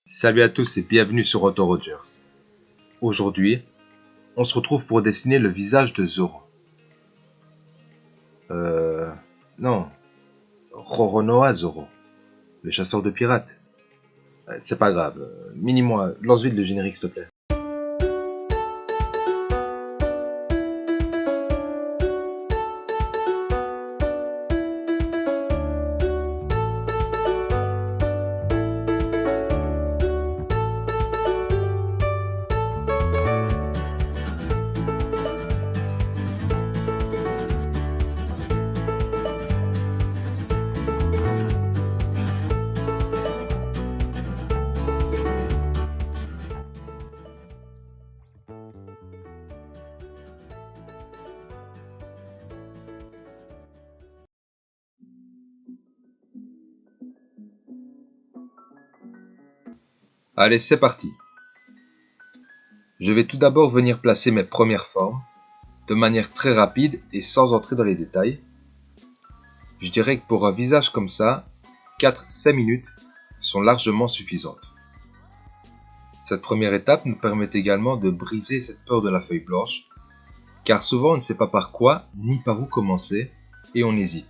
Salut à tous et bienvenue sur Auto Rogers. Aujourd'hui, on se retrouve pour dessiner le visage de Zoro. Non, Roronoa Zoro, le chasseur de pirates. C'est pas grave, mini-moi, lance vite le générique s'il te plaît. Allez, c'est parti. Je vais tout d'abord venir placer mes premières formes, de manière très rapide et sans entrer dans les détails. Je dirais que pour un visage comme ça, 4-5 minutes sont largement suffisantes. Cette première étape nous permet également de briser cette peur de la feuille blanche, car souvent on ne sait pas par quoi ni par où commencer et on hésite.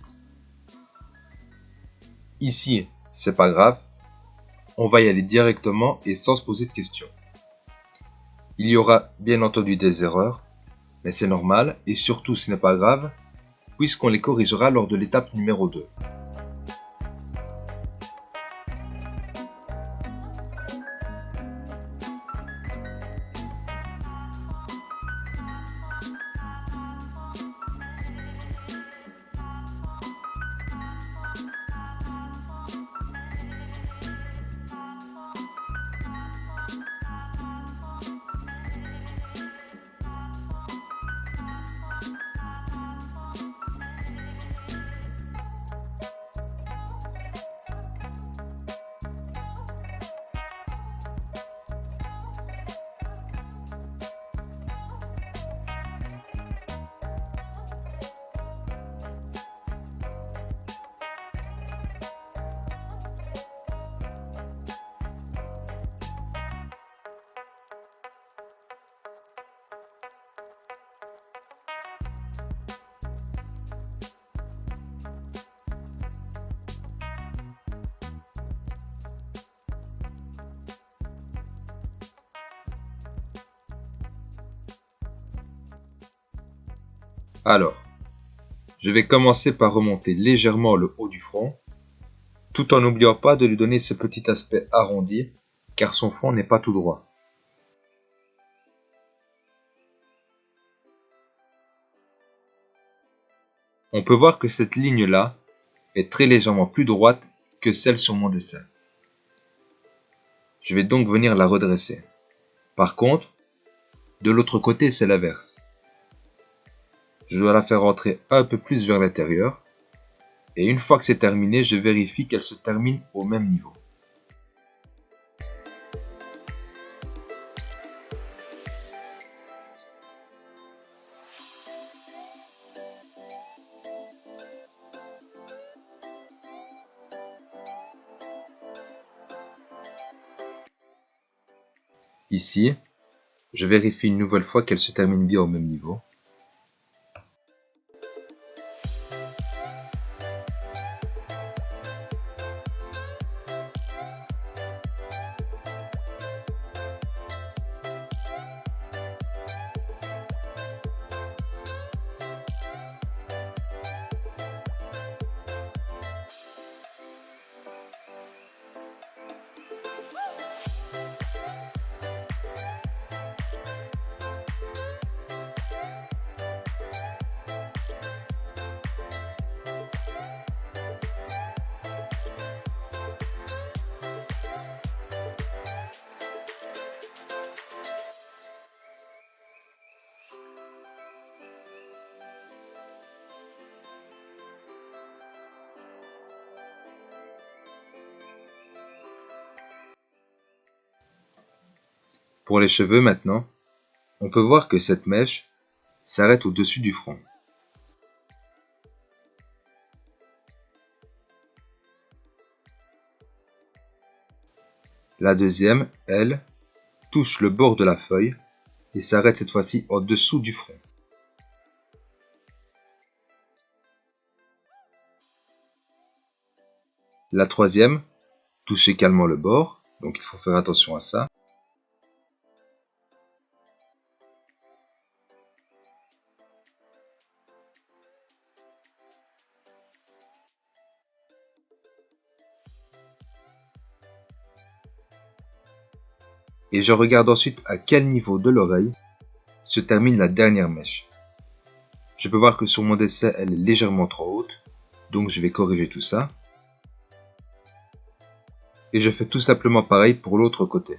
Ici, c'est pas grave, on va y aller directement et sans se poser de questions. Il y aura bien entendu des erreurs, mais c'est normal et surtout ce n'est pas grave, puisqu'on les corrigera lors de l'étape numéro 2. Alors, je vais commencer par remonter légèrement le haut du front, tout en n'oubliant pas de lui donner ce petit aspect arrondi, car son front n'est pas tout droit. On peut voir que cette ligne-là est très légèrement plus droite que celle sur mon dessin. Je vais donc venir la redresser. Par contre, de l'autre côté, c'est l'inverse. Je dois la faire rentrer un peu plus vers l'intérieur. Et une fois que c'est terminé, je vérifie qu'elle se termine au même niveau. Ici, je vérifie une nouvelle fois qu'elle se termine bien au même niveau. Pour les cheveux maintenant, on peut voir que cette mèche s'arrête au-dessus du front. La deuxième, elle, touche le bord de la feuille et s'arrête cette fois-ci en dessous du front. La troisième touche également le bord, donc il faut faire attention à ça. Et je regarde ensuite à quel niveau de l'oreille se termine la dernière mèche. Je peux voir que sur mon dessin, elle est légèrement trop haute, donc je vais corriger tout ça. Et je fais tout simplement pareil pour l'autre côté.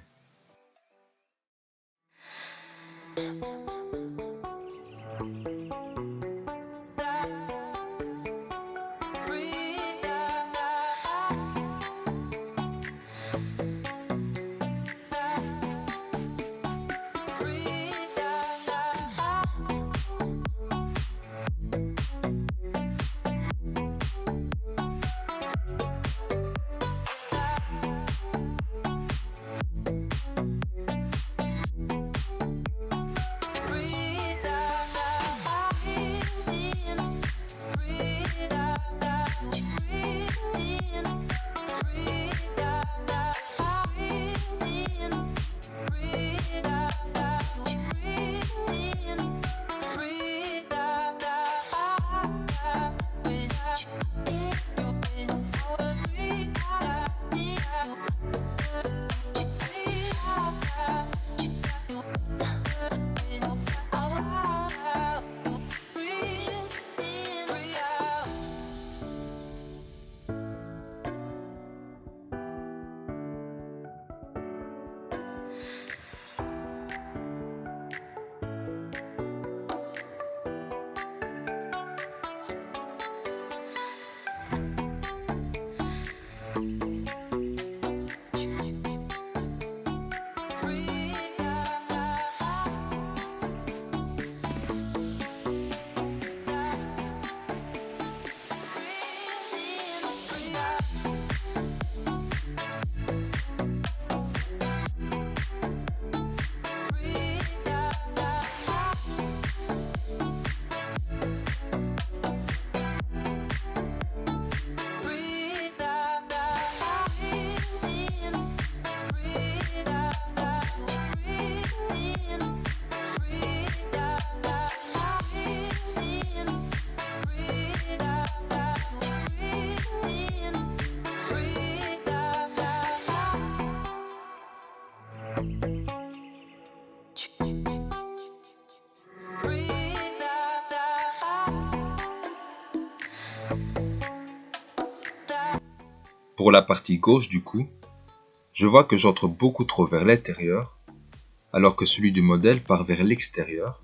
Pour la partie gauche du cou, je vois que j'entre beaucoup trop vers l'intérieur, alors que celui du modèle part vers l'extérieur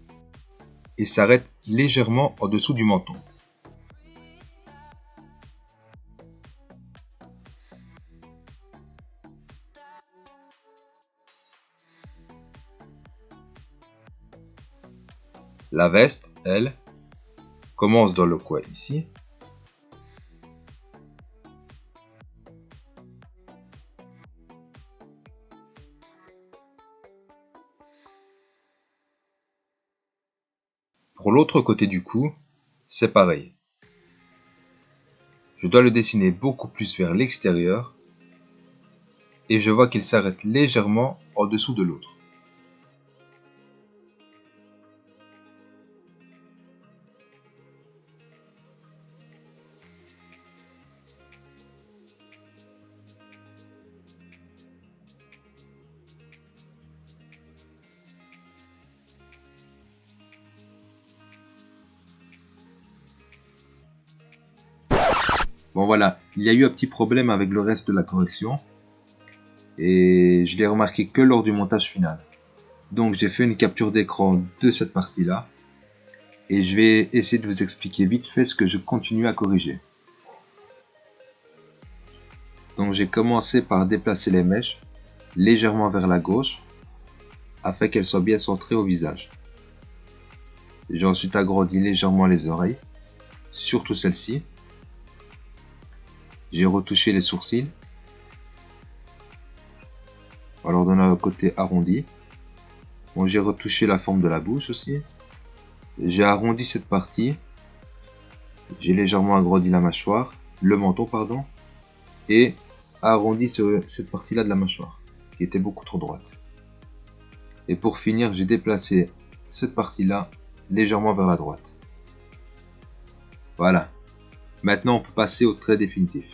et s'arrête légèrement en dessous du menton. La veste, elle, commence dans le coin ici. Pour l'autre côté du cou, c'est pareil. Je dois le dessiner beaucoup plus vers l'extérieur et je vois qu'il s'arrête légèrement en dessous de l'autre. Bon voilà, il y a eu un petit problème avec le reste de la correction et je l'ai remarqué que lors du montage final. Donc j'ai fait une capture d'écran de cette partie-là et je vais essayer de vous expliquer vite fait ce que je continue à corriger. Donc j'ai commencé par déplacer les mèches légèrement vers la gauche afin qu'elles soient bien centrées au visage. J'ai ensuite agrandi légèrement les oreilles, surtout celle-ci. J'ai retouché les sourcils. Alors donner un côté arrondi. Bon, j'ai retouché la forme de la bouche aussi. J'ai arrondi cette partie. J'ai légèrement agrandi la mâchoire, le menton pardon, et arrondi cette partie-là de la mâchoire, qui était beaucoup trop droite. Et pour finir, j'ai déplacé cette partie-là légèrement vers la droite. Voilà. Maintenant, on peut passer au trait définitif.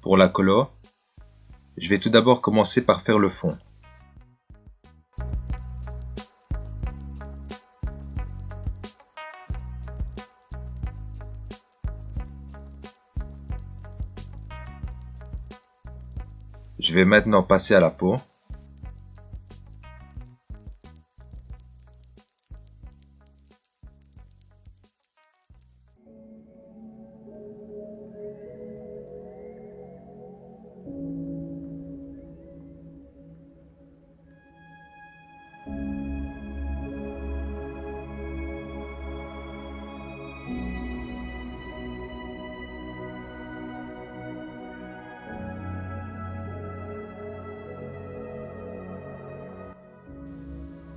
Pour la colo, je vais tout d'abord commencer par faire le fond. Je vais maintenant passer à la peau.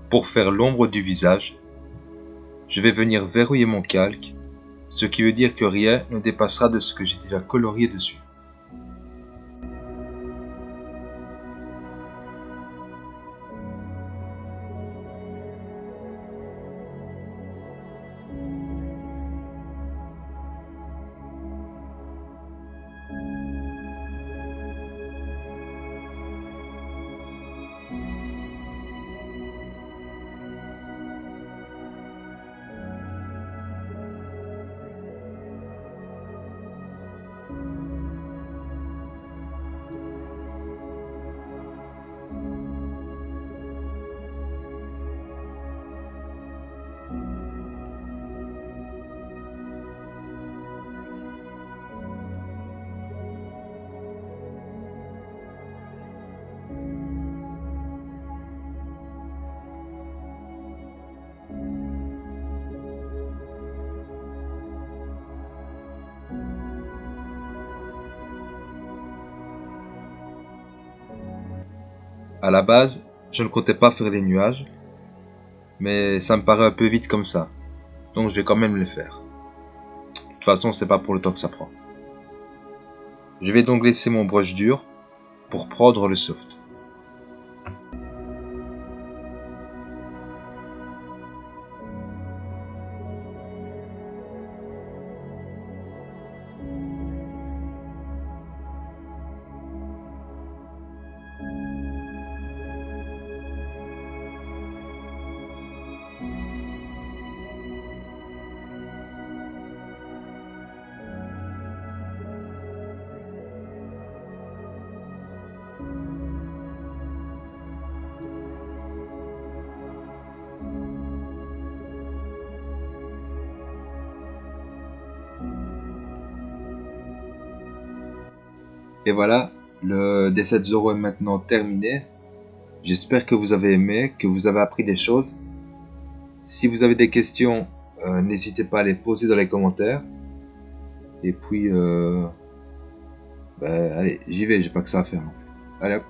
Pour faire l'ombre du visage, je vais venir verrouiller mon calque, ce qui veut dire que rien ne dépassera de ce que j'ai déjà colorié dessus. À la base, je ne comptais pas faire les nuages, mais ça me paraît un peu vite comme ça, donc je vais quand même le faire. De toute façon, c'est pas pour le temps que ça prend. Je vais donc laisser mon brush dur pour prendre le soft. Et voilà, le D7 est maintenant terminé. J'espère que vous avez aimé, que vous avez appris des choses. Si vous avez des questions, n'hésitez pas à les poser dans les commentaires. Et puis, allez, j'y vais, j'ai pas que ça à faire. Allez hop.